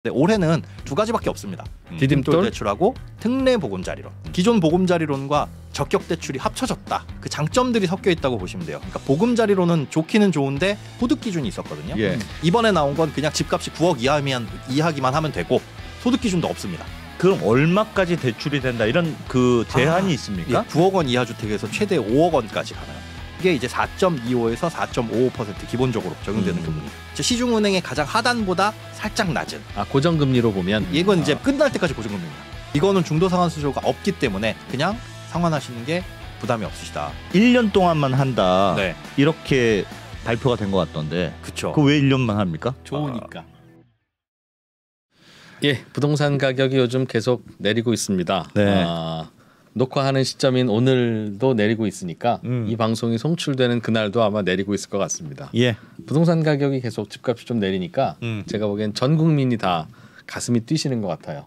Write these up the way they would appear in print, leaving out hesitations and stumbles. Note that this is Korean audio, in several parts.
네, 올해는 두 가지밖에 없습니다. 디딤돌 대출하고 특례 보금자리론. 기존 보금자리론과 적격 대출이 합쳐졌다. 그 장점들이 섞여 있다고 보시면 돼요. 그러니까 보금자리론은 좋기는 좋은데 소득 기준이 있었거든요. 예. 이번에 나온 건 그냥 집값이 9억 이하기만 하면 되고 소득 기준도 없습니다. 그럼 얼마까지 대출이 된다 이런 그 제한이 있습니까? 예, 9억 원 이하 주택에서 최대 5억 원까지 가나요? 이게 이제 4.25에서 4.55% 기본적으로 적용되는 금리. 시중은행의 가장 하단보다 살짝 낮은. 고정금리로 보면 이건 이제 끝날 때까지 고정금리입니다. 이거는 중도상환수수료가 없기 때문에 그냥 상환하시는 게 부담이 없으시다. 1년 동안만 한다. 네. 이렇게 발표가 된 것 같던데. 그렇죠. 그 왜 1년만 합니까? 좋으니까. 예, 부동산 가격이 요즘 계속 내리고 있습니다. 네. 녹화하는 시점인 오늘도 내리고 있으니까 이 방송이 송출되는 그날도 아마 내리고 있을 것 같습니다. 예. 부동산 가격이 계속 집값이 좀 내리니까 제가 보기엔 전 국민이 다 가슴이 뛰시는 것 같아요.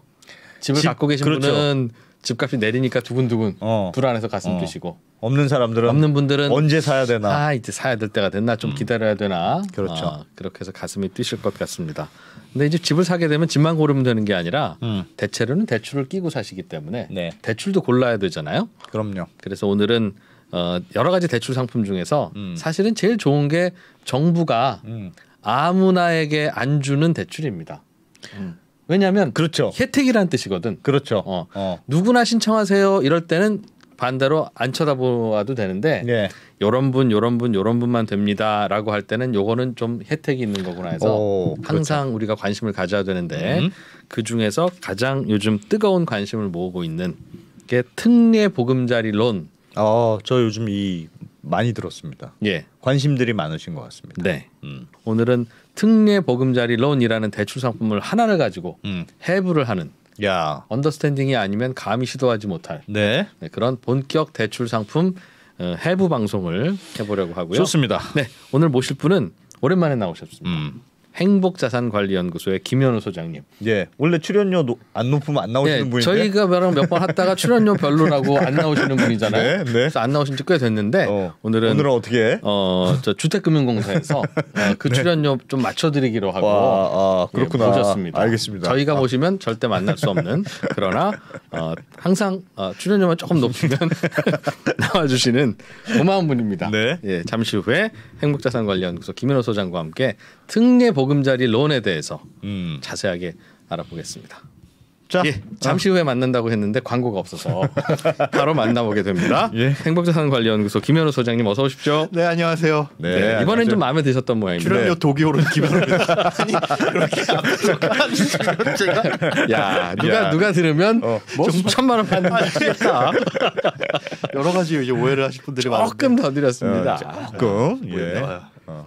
집을 갖고 계신 그렇죠. 분은 집값이 내리니까 두근두근 불안해서 가슴 뛰시고 없는 사람들은 없는 분들은 언제 사야 되나? 이제 사야 될 때가 됐나 좀 기다려야 되나? 그렇죠. 그렇게 해서 가슴이 뛰실 것 같습니다. 근데 이제 집을 사게 되면 집만 고르면 되는 게 아니라 대체로는 대출을 끼고 사시기 때문에 네. 대출도 골라야 되잖아요. 그럼요. 그래서 오늘은 여러 가지 대출 상품 중에서 사실은 제일 좋은 게 정부가 아무나에게 안 주는 대출입니다. 왜냐하면 그렇죠. 혜택이라는 뜻이거든. 그렇죠. 누구나 신청하세요. 이럴 때는 반대로 안 쳐다보아도 되는데 예. 요런 분만 됩니다라고 할 때는 요거는 좀 혜택이 있는 거구나 해서 항상 그렇죠. 우리가 관심을 가져야 되는데 그 중에서 가장 요즘 뜨거운 관심을 모으고 있는 게 특례 보금자리 론. 저 요즘 많이 들었습니다. 예. 관심들이 많으신 것 같습니다. 네. 오늘은 특례 보금자리 론이라는 대출 상품을 하나를 가지고 해부를 하는 야. 언더스탠딩이 아니면 감히 시도하지 못할 네. 그런 본격 대출 상품 해부 방송을 해보려고 하고요. 좋습니다. 네, 오늘 모실 분은 오랜만에 나오셨습니다. 행복자산관리연구소의 김현우 소장님. 예. 원래 출연료 안 높으면 안 나오시는 분인데. 저희가 몇 번 했다가 출연료 별로라고 안 나오시는 분이잖아요. 네. 그래서 안 나오신 지 꽤 됐는데 오늘은 어떻게? 저 주택금융공사에서 그 출연료 좀 맞춰드리기로 하고 그렇구나. 모셨습니다. 알겠습니다. 저희가 모시면 절대 만날 수 없는 그러나 항상 출연료만 조금 높이면 나와주시는 고마운 분입니다. 네. 예, 잠시 후에 행복자산관리연구소 김현우 소장과 함께 특례 보금자리 론에 대해서 자세하게 알아보겠습니다. 자, 예, 잠시 후에 만난다고 했는데 광고가 없어서 바로 만나보게 됩니다. 예. 행복자산관리연구소 김현우 소장님 어서 오십시오. 네, 안녕하세요. 네, 이번엔 좀 마음에 드셨던 모양입니다. 출연료 독이 오른 김현우입니다. 아니 그렇게 앞에서 깔아주시면 제가 야, 누가 들으면 뭐 1,000만 원 받는다. 여러 가지 이제 오해를 하실 분들이 많은데 조금 더 드렸습니다. 조금. 예.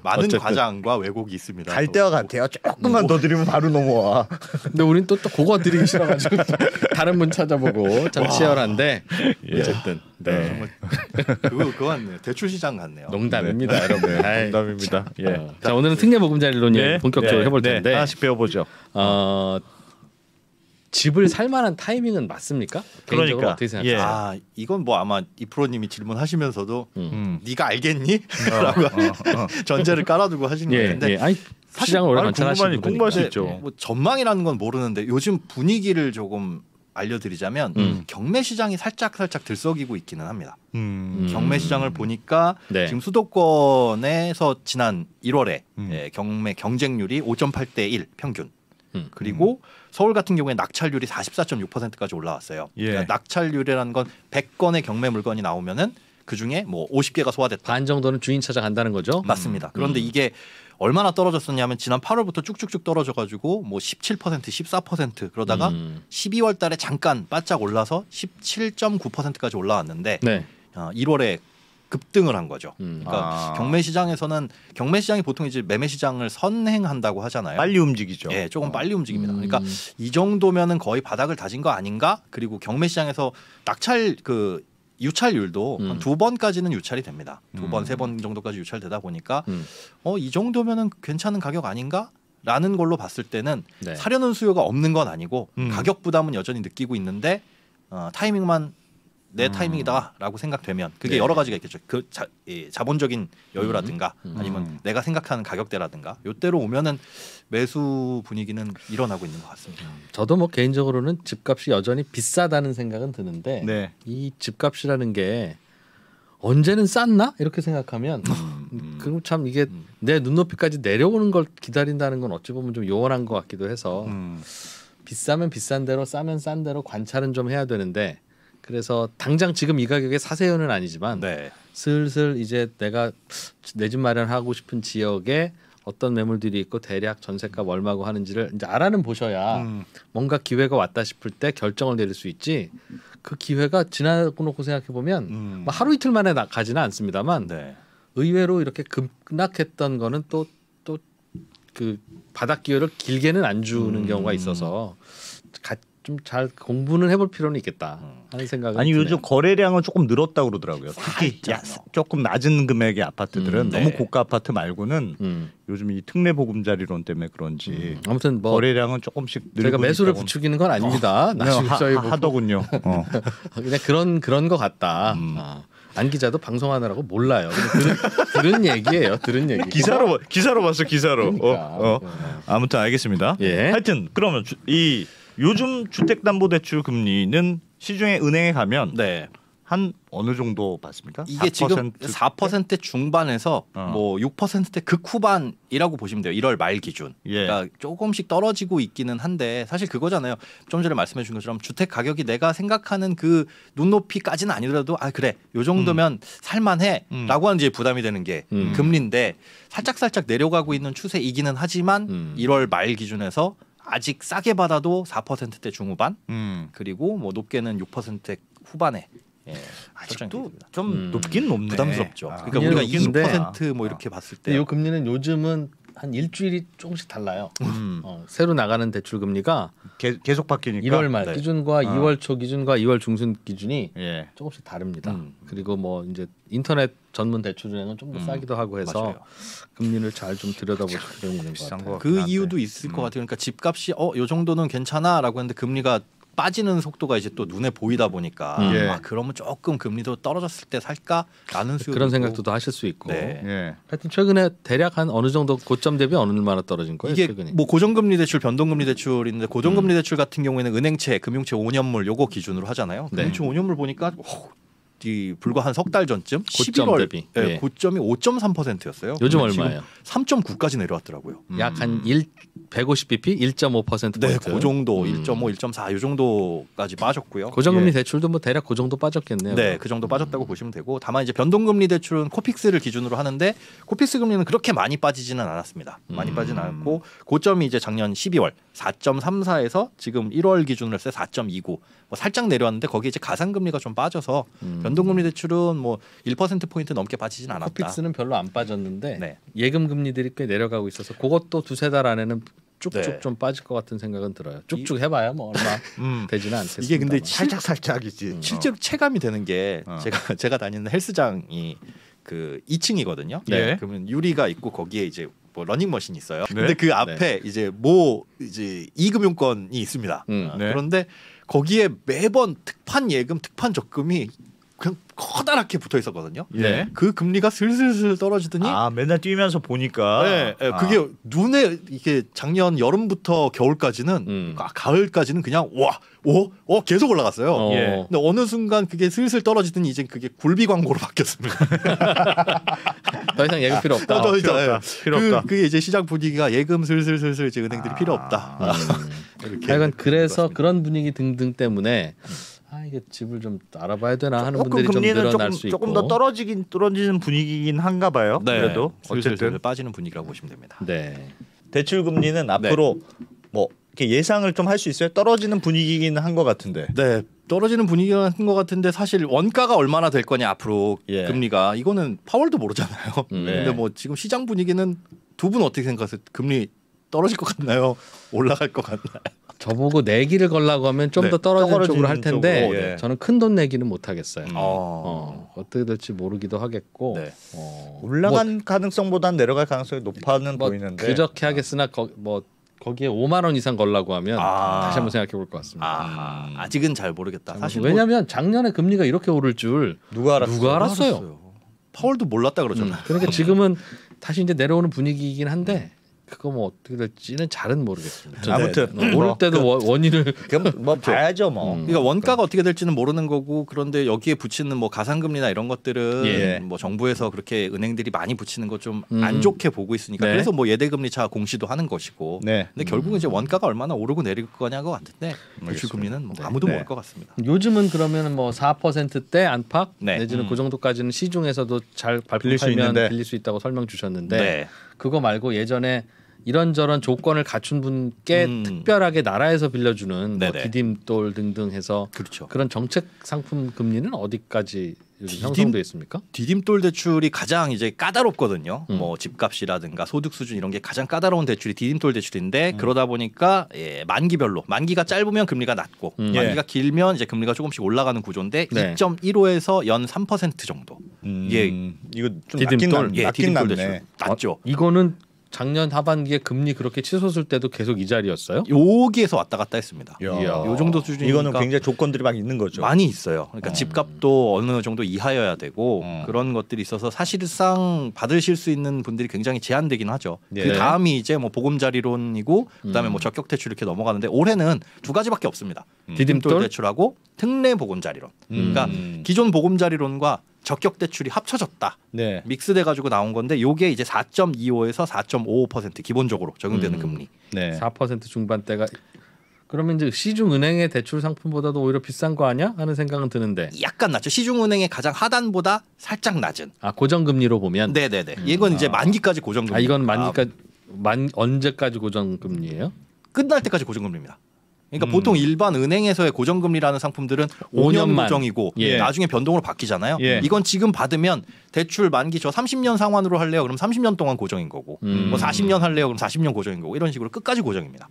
많은 어쨌든. 과장과 왜곡이 있습니다. 갈 때와 같아요. 조금만 더 드리면 바로 넘어와. 근데 우린 또 그거 드리기 싫어가지고 또 다른 분 찾아보고 참 치열한데 어쨌든 네. 그건 대출 시장 같네요. 농담입니다, 여러분. 아이, 농담입니다. 예. 자, 오늘은 특례 보금자리론이 예. 본격적으로 예. 해볼 네. 텐데 하나씩 배워보죠. 집을 살 만한 타이밍은 맞습니까? 개인적으로 그러니까. 어떻게 생각하세요? 이건 뭐 아마 이 프로님이 질문하시면서도 네가 알겠니? 라고 전제를 깔아두고 하시는 건데 예. 아니, 시장을 오래 관찰하시는 공부할 수 분이니까. 있죠. 뭐 전망이라는 건 모르는데 요즘 분위기를 조금 알려드리자면 경매 시장이 살짝 들썩이고 있기는 합니다. 경매 시장을 보니까 네. 지금 수도권에서 지난 1월에 경매 경쟁률이 5.8대 1 평균. 그리고 서울 같은 경우에 낙찰률이 44.6%까지 올라왔어요. 예. 그러니까 낙찰률이라는 건 100건의 경매 물건이 나오면은 그 중에 뭐 50개가 소화됐다. 반 정도는 주인 찾아간다는 거죠? 맞습니다. 그런데 이게 얼마나 떨어졌었냐면 지난 8월부터 쭉쭉쭉 떨어져가지고 뭐 17%, 14% 그러다가 12월 달에 잠깐 바짝 올라서 17.9%까지 올라왔는데 네. 1월에 급등을 한 거죠. 그러니까 경매 시장이 보통 이제 매매 시장을 선행한다고 하잖아요. 빨리 움직이죠. 예, 조금 빨리 움직입니다. 그러니까 이 정도면은 거의 바닥을 다진 거 아닌가? 그리고 경매 시장에서 유찰률도 한 2번까지는 유찰이 됩니다. 2번, 3번 정도까지 유찰되다 보니까 이 정도면은 괜찮은 가격 아닌가? 라는 걸로 봤을 때는 네. 사려는 수요가 없는 건 아니고 가격 부담은 여전히 느끼고 있는데 타이밍만 내 타이밍이다라고 생각되면 그게 여러 가지가 있겠죠. 그 자본적인 여유라든가 아니면 내가 생각하는 가격대라든가 요때로 오면은 매수 분위기는 일어나고 있는 것 같습니다. 저도 뭐 개인적으로는 집값이 여전히 비싸다는 생각은 드는데 네. 이 집값이라는 게 언제는 쌌나 이렇게 생각하면 그럼 참 이게 내 눈높이까지 내려오는 걸 기다린다는 건 어찌 보면 좀 요원한 것 같기도 해서 비싸면 비싼 대로 싸면 싼 대로 관찰은 좀 해야 되는데 그래서 당장 지금 이 가격에 사세요는 아니지만 네. 슬슬 이제 내가 내 집 마련하고 싶은 지역에 어떤 매물들이 있고 대략 전세값 얼마고 하는지를 이제 알아는 보셔야 뭔가 기회가 왔다 싶을 때 결정을 내릴 수 있지. 그 기회가 지나고 놓고 생각해 보면 뭐 하루 이틀 만에 가지는 않습니다만 네. 의외로 이렇게 급락했던 거는 또 그 바닥 기회를 길게는 안 주는 경우가 있어서 좀 잘 공부는 해볼 필요는 있겠다 하는 생각은 아니 드네요. 요즘 거래량은 조금 늘었다고 그러더라고요. 특히 조금 낮은 금액의 아파트들은 네. 너무 고가 아파트 말고는 요즘 이 특례 보금자리론 때문에 그런지 아무튼 뭐 거래량은 조금씩 늘고 저희가 매수를 있다고 부추기는 건 아닙니다. 나중에 저희 보고 하더군요. 그냥 그런 것 같다. 안 기자도 방송하느라고 몰라요. 들은 얘기예요. 들은 얘기. 기사로 봤어 기사로. 그러니까. 아무튼 알겠습니다. 예. 하여튼 그러면 이 요즘 주택담보대출 금리는 시중에 은행에 가면 네. 한 어느 정도 받습니까? 이게 4%? 지금 4% 중반에서 뭐 6%대 극후반이라고 보시면 돼요. 1월 말 기준. 예. 그러니까 조금씩 떨어지고 있기는 한데 사실 그거잖아요. 좀 전에 말씀해 주신 것처럼 주택 가격이 내가 생각하는 그 눈높이까지는 아니더라도 아 그래 요 정도면 살만해라고 하는 이제 부담이 되는 게 금리인데 살짝 내려가고 있는 추세이기는 하지만 1월 말 기준에서 아직 싸게 받아도 4%대 중후반 그리고 뭐 높게는 6%대 후반에 아직도 좀 높긴 높네. 부담스럽죠. 아, 그러니까 우리가 높긴데. 20%뭐 이렇게 봤을 때 이 금리는 요즘은 한 일주일이 조금씩 달라요. 새로 나가는 대출 금리가 계속 바뀌니까 1월 말 네. 기준과 2월 초 기준과 2월 중순 기준이 예. 조금씩 다릅니다. 그리고 뭐 이제 인터넷 전문 대출은행은 좀 더 싸기도 하고 해서 맞아요. 금리를 잘 좀 들여다볼 필요는 있는 것 비싼 같아요. 것 그 같긴 한데. 이유도 있을 것 같아요. 그러니까 집값이 요 정도는 괜찮아라고 했는데 금리가 빠지는 속도가 이제 또 눈에 보이다 보니까 예. 그러면 조금 금리도 떨어졌을 때 살까라는 수요 그런 생각도 또 하실 수 있고. 네. 예. 하여튼 최근에 대략 한 어느 정도 고점 대비 얼마나 떨어진 거예요? 이게 최근에? 뭐 고정금리 대출, 변동금리 대출인데 고정금리 대출 같은 경우에는 은행채, 금융채 5년물 요거 기준으로 하잖아요. 네. 금융채 5년물 보니까 이 불과 한 석 달 전쯤 고점 11월 대비. 네, 예. 고점이 5.3%였어요. 요즘 얼마예요? 3.9까지 내려왔더라고요. 약 한 150bp 1.5% 네, 포인트. 그 정도 1.5, 1.4 이 정도까지 빠졌고요. 고정금리 예. 대출도 뭐 대략 그 정도 빠졌겠네요. 네, 그 정도 빠졌다고 보시면 되고 다만 이제 변동금리 대출은 코픽스를 기준으로 하는데 코픽스 금리는 그렇게 많이 빠지지는 않았습니다. 많이 빠지는 않았고 고점이 이제 작년 12월 4.34에서 지금 1월 기준으로 했을 때 4.29. 뭐 살짝 내려왔는데 거기에 이제 가상금리가 좀 빠져서 변동금리 대출은 뭐 1% 포인트 넘게 빠지진 않았다. 코픽스는 별로 안 빠졌는데 네. 예금 금리들이 꽤 내려가고 있어서 그것도 두세 달 안에는 쭉쭉 네. 좀 빠질 것 같은 생각은 들어요. 쭉쭉 해봐야 뭐 얼마 되지는 않겠습니다. 이게 근데 살짝이지. 실제로 체감이 되는 게 어. 제가 다니는 헬스장이 그 2층이거든요. 네. 그러면 유리가 있고 거기에 이제 뭐 러닝머신이 있어요. 네. 근데 그 앞에 이제 이금융권이 있습니다. 네. 그런데 거기에 매번 특판 예금, 특판 적금이 그냥 커다랗게 붙어 있었거든요. 예. 그 금리가 슬슬 떨어지더니 아 맨날 뛰면서 보니까 네, 네, 그게 눈에 이게 작년 여름부터 겨울까지는 가을까지는 그냥 계속 올라갔어요. 예. 근데 어느 순간 그게 슬슬 떨어지더니 이제 그게 굴비 광고로 바뀌었습니다. 더 이상 예금 필요 없다. 더 필요 이상, 없다. 필요 없다. 그게 이제 시장 분위기가 예금 슬슬 이제 은행들이 필요 없다. 이렇게 하여간 그래서 그렇습니다. 그런 분위기 등등 때문에 이게 집을 좀 알아봐야 되나 하는 조금 분들이 좀 금리는 늘어날 수 있고 조금 더 떨어지는 분위기긴 한가 봐요. 네, 그래도 슬슬 어쨌든 빠지는 분위기라고 보시면 됩니다. 네. 대출 금리는 앞으로 뭐 이렇게 예상을 좀 할 수 있어요. 떨어지는 분위기긴 한 것 같은데. 네, 떨어지는 분위기가 한 것 같은데 사실 원가가 얼마나 될 거냐 앞으로 예. 금리가 이거는 파월도 모르잖아요. 근데 뭐 지금 시장 분위기는 두 분 어떻게 생각하세요? 금리 떨어질 것 같나요? 올라갈 것 같나요? 저보고 내기를 걸라고 하면 좀 네, 더 떨어지는 떨어지는 쪽으로 할 텐데 쪽으로, 예. 저는 큰 돈 내기는 못 하겠어요. 어떻게 될지 모르기도 하겠고 네. 올라간 가능성보단 내려갈 가능성이 높아는 뭐 보이는데. 그렇게 하겠으나 거기에 5만 원 이상 걸라고 하면 다시 한번 생각해 볼 것 같습니다. 아직은 잘 모르겠다. 사실 왜냐하면 작년에 금리가 이렇게 오를 줄 누가 알았어요? 파월도 몰랐다 그러잖아요. 그러니까 지금은 다시 이제 내려오는 분위기이긴 한데 그거 뭐 어떻게 될지는 잘은 모르겠습니다. 아무튼 오를 때도 원인을 뭐 봐야죠 뭐. 그러니까 원가가 어떻게 될지는 모르는 거고 그런데 여기에 붙이는 뭐 가상금리나 이런 것들은 뭐 정부에서 그렇게 은행들이 많이 붙이는 거 좀 안 좋게 보고 있으니까 네. 그래서 뭐 예대금리 차 공시도 하는 것이고. 네. 근데 결국은 이제 원가가 얼마나 오르고 내릴 거냐고 같은데 대출금리는 뭐 아무도 모를 것 같습니다. 요즘은 그러면 뭐 4%대 안팎 네. 내지는 그 정도까지는 시중에서도 잘 빌릴 수 발품하면 있는데. 빌릴 수 있다고 설명 주셨는데 네. 그거 말고 예전에 이런저런 조건을 갖춘 분께 특별하게 나라에서 빌려주는 뭐 네네. 디딤돌 등등 해서 그렇죠. 그런 정책 상품 금리는 어디까지 요즘 형성돼 있습니까? 디딤돌 대출이 가장 이제 까다롭거든요. 뭐 집값이라든가 소득 수준 이런 게 가장 까다로운 대출이 디딤돌 대출인데 그러다 보니까 만기별로 만기가 짧으면 금리가 낮고 만기가 길면 이제 금리가 조금씩 올라가는 구조인데 네. 2.15에서 연 3% 정도. 이게 이거 좀 디딤돌? 낮긴 디딤돌 낮네. 대출 낮죠. 이거는 작년 하반기에 금리 그렇게 치솟을 때도 계속 이 자리였어요? 여기에서 왔다 갔다 했습니다. 이야. 요 정도 수준이니까 이거는 굉장히 조건들이 막 있는 거죠. 많이 있어요. 그러니까 집값도 어느 정도 이하여야 되고 그런 것들이 있어서 사실상 받으실 수 있는 분들이 굉장히 제한되긴 하죠. 예. 그 다음이 이제 뭐 보금자리론이고 그다음에 뭐 적격 대출 이렇게 넘어가는데 올해는 두 가지밖에 없습니다. 디딤돌 대출하고 특례 보금자리론. 그러니까 기존 보금자리론과 적격 대출이 합쳐졌다. 네. 믹스돼 가지고 나온 건데 요게 이제 4.25에서 4.55% 기본적으로 적용되는 금리. 네. 4% 중반대가 그러면 이제 시중 은행의 대출 상품보다도 오히려 비싼 거 아니야? 하는 생각은 드는데. 약간 낮죠. 시중은행의 가장 하단보다 살짝 낮은. 아 고정금리로 보면. 네네네. 이건 이제 만기까지 고정금리. 아 이건 만기까지 언제까지 고정금리예요? 끝날 때까지 고정금리입니다. 그러니까 보통 일반 은행에서의 고정금리라는 상품들은 5년 5년만. 고정이고 예. 나중에 변동으로 바뀌잖아요. 예. 이건 지금 받으면 대출 만기 저 30년 상환으로 할래요? 그럼 30년 동안 고정인 거고 뭐 40년 할래요? 그럼 40년 고정인 거고 이런 식으로 끝까지 고정입니다.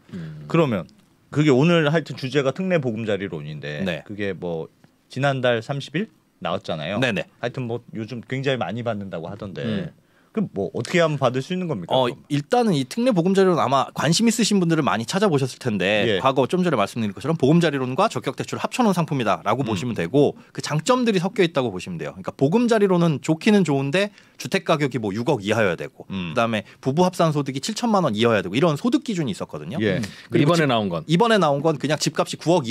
그러면 그게 오늘 하여튼 주제가 특례 보금자리론인데 네. 그게 뭐 지난달 30일 나왔잖아요. 네네. 하여튼 뭐 요즘 굉장히 많이 받는다고 하던데 그럼 뭐 어떻게 하면 받을 수 있는 겁니까? 그럼? 일단은 이 특례 보금자리론 아마 관심 있으신 분들은 많이 찾아보셨을 텐데 예. 과거 좀 전에 말씀드린 것처럼 보금자리론과 적격대출을 합쳐놓은 상품이다라고 보시면 되고 그 장점들이 섞여 있다고 보시면 돼요. 그러니까 보금자리론은 좋기는 좋은데 주택 가격이 뭐 6억 이하여야 되고 그다음에 부부 합산 소득이 7천만 원 이하여야 되고 이런 소득 기준이 있었거든요. 예. 그리고 이번에 나온 건 이번에 나온 건 그냥 집값이 9억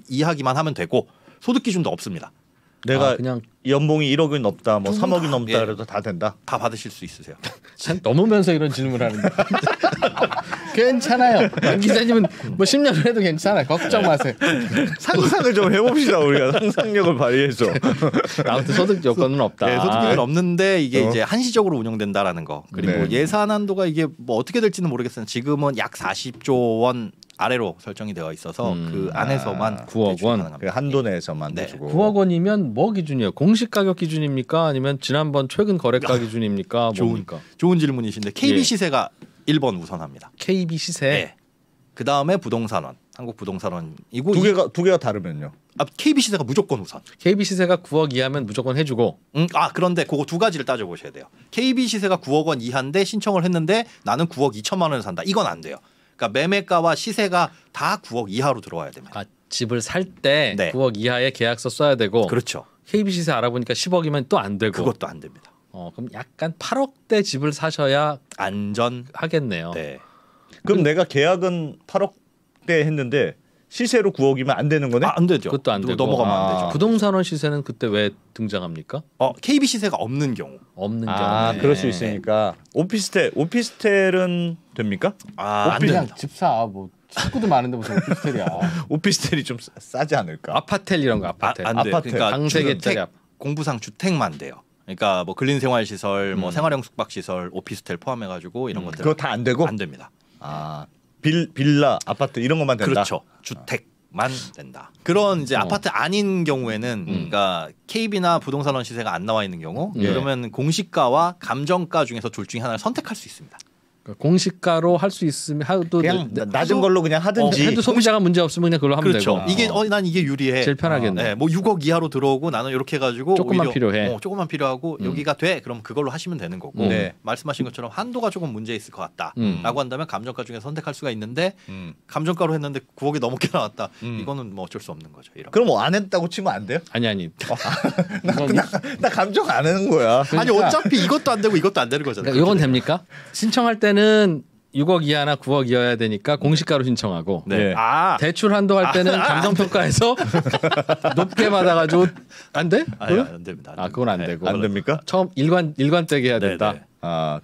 이하기만 하면 되고 소득 기준도 없습니다. 내가 그냥 연봉이 1억이 넘다 뭐 두분 3억이 다, 넘다 예. 그래도 다 된다. 다 받으실 수 있으세요. 참 넘으면서 이런 질문을 하는데 괜찮아요. 안 기자님은 뭐 10년을 해도 괜찮아요. 걱정 마세요. 상상을 좀 해봅시다 우리가 상상력을 발휘해서. 아무튼 소득 요건은 없다. 네, 소득 기준은 없는데 이게 이제 한시적으로 운영된다라는 거. 그리고 네. 예산 한도가 이게 뭐 어떻게 될지는 모르겠어요. 지금은 약 40조 원 아래로 설정이 되어 있어서 그 안에서만 9억 대출이 원. 가능합니다. 그 한도 내에서만 네. 해주고. 9억 원이면 뭐 기준이에요? 공시 가격 기준입니까? 아니면 지난번 최근 거래가 기준입니까? 뭡니까? 좋은 질문이신데 KB 예. 시세가 1번 우선합니다. KB 시세. 네. 그 다음에 부동산원, 한국 부동산원이고 두 개가 다르면요. KB 시세가 무조건 우선. KB 시세가 9억 이하면 무조건 해주고. 그런데 그거 두 가지를 따져 보셔야 돼요. KB 시세가 9억 원 이하인데 신청을 했는데 나는 9억 2천만 원에 산다. 이건 안 돼요. 그러니까 매매가와 시세가 다 9억 이하로 들어와야 됩니다. 아, 집을 살 때 네. 9억 이하의 계약서 써야 되고. 그렇죠. KB 시세 알아보니까 10억이면 또 안 되고. 그것도 안 됩니다. 그럼 약간 8억대 집을 사셔야 안전. 하겠네요. 네. 그럼 내가 계약은 8억대 했는데 시세로 9억이면 안 되는 거네? 안 되죠. 그것도 안 되고. 넘어가면 안 되죠. 부동산원 시세는 그때 왜 등장합니까? KB 시세가 없는 경우. 없는 경우에. 그럴 수 있으니까. 오피스텔은 됩니까? 안 그냥 됩니다. 집 사. 뭐 식구도 많은데 무슨 오피스텔이야. 오피스텔이 좀 싸지 않을까? 아파텔 이런 거 아파텔. 안 돼요. 아파트. 그러니까 강세계짜리 주택, 아파트. 공부상 주택만 돼요. 그러니까 뭐 근린생활시설, 뭐 생활형 숙박시설, 오피스텔 포함해가지고 이런 것들 그거 다 안 되고? 안 됩니다. 아, 빌라, 아파트 이런 것만 된다. 그렇죠. 주택만 된다. 그런 이제 아파트 아닌 경우에는 그러니까 KB나 부동산원 시세가 안 나와 있는 경우 예. 그러면 공시가와 감정가 중에서 둘 중에 하나를 선택할 수 있습니다. 그러니까 공시가로 할 수 있으면 하도 그냥 낮은 걸로 그냥 하든지 해도 소비자가 문제 없으면 그냥 그걸로 하면 그렇죠. 되고. 이게 난 이게 유리해. 제일 편하겠네. 네, 뭐 6억 이하로 들어오고 나는 이렇게 해가지고 조금만 오히려, 필요해. 조금만 필요하고 여기가 돼. 그럼 그걸로 하시면 되는 거고. 네. 말씀하신 것처럼 한도가 조금 문제 있을 것 같다라고 한다면 감정가 중에 선택할 수가 있는데 감정가로 했는데 9억이 넘게 나왔다. 이거는 뭐 어쩔 수 없는 거죠. 이런. 그럼 뭐 안 했다고 치면 안 돼요? 아니. 나 감정 안 하는 거야. 아니 어차피 이것도 안 되고 이것도 안 되는 거잖아요. 그러니까 이건 됩니까? 신청할 때는 6억 이하나 9억 이하여야 되니까 공시가로 신청하고 네. 예. 대출 한도 할 때는 감정평가에서 높게 받아가지고 안 돼? 아니, 안 됩니다. 그건 안 네. 되고 안 됩니까? 처음 일관되게 해야 네, 된다. 네.